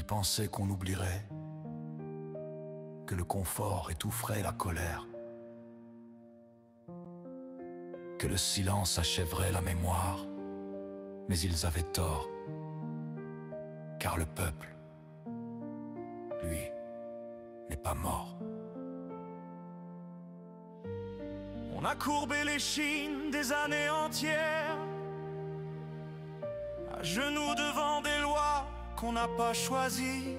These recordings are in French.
pensais qu'on oublierait, que le confort étoufferait la colère, que le silence achèverait la mémoire. Mais ils avaient tort, car le peuple, lui, n'est pas mort. On a courbé l'échine des années entières, à genoux devant des lois qu'on n'a pas choisies.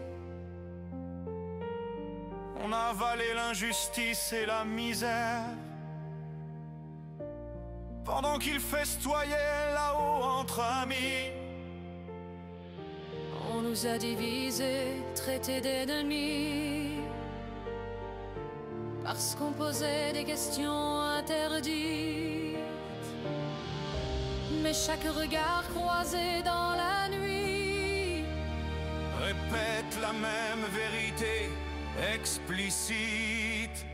On a avalé l'injustice et la misère, pendant qu'ils festoyaient là-haut entre amis. On nous a divisés, traités d'ennemis, parce qu'on posait des questions interdites. Mais chaque regard croisé dans la nuit répète la même vérité explicite.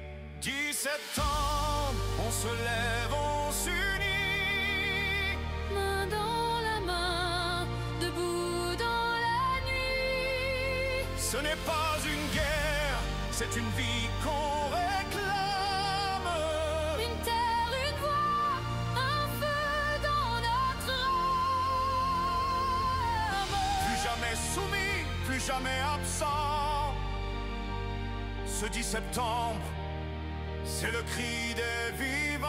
10 septembre, on se lève, on s'unit, main dans la main, debout dans la nuit. Ce n'est pas une guerre, c'est une vie qu'on réclame. Une terre, une voix, un feu dans notre âme. Plus jamais soumis, plus jamais absent. Ce 10 septembre, c'est le cri des vivants.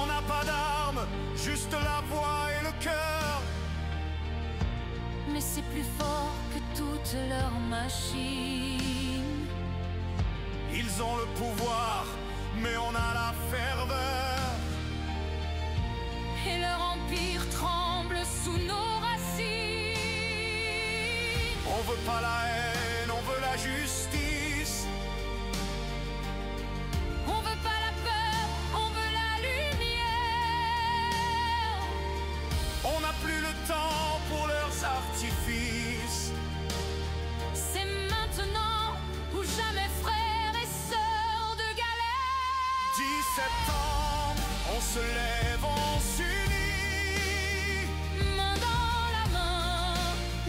On n'a pas d'armes, juste la voix et le cœur. Mais c'est plus fort que toutes leurs machines. Ils ont le pouvoir, mais on a la ferveur. Et leur empire tremble sous nos racines. On veut pas la haine, on veut la justice. On veut pas la peur, on veut la lumière. On n'a plus le temps pour leurs artifices. C'est maintenant ou jamais, frères et sœurs de galère. 10 septembre, on se lève, on s'unit, main dans la main,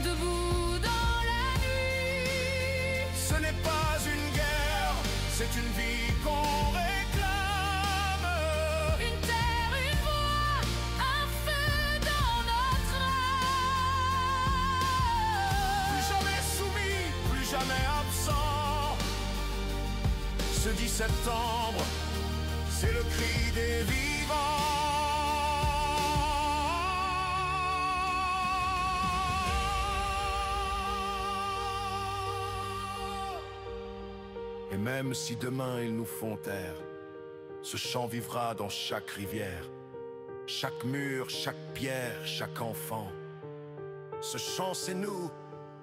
debout dans la nuit. ce n'est pas une guerre, c'est une vie qu'on réclame. Une terre, une voix, un feu dans notre âme. Plus jamais soumis, plus jamais absent. Ce 10 septembre, c'est le cri des vivants. Et même si demain ils nous font taire, ce chant vivra dans chaque rivière, chaque mur, chaque pierre, chaque enfant. Ce chant, c'est nous,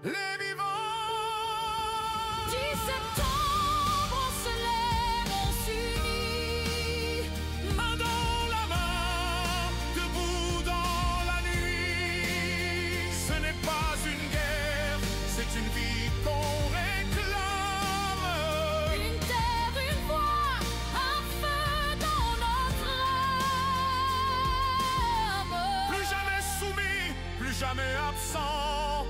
les vivants. 10 septembre, on se lève, on s'unit, Main dans la main, debout dans la nuit. Ce n'est pas une guerre, c'est une vie qu'on réclame. une terre, une voix, un feu dans notre âme. Plus jamais soumis, plus jamais absent.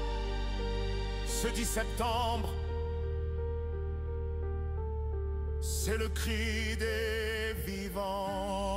Ce 10 septembre, c'est le cri des vivants.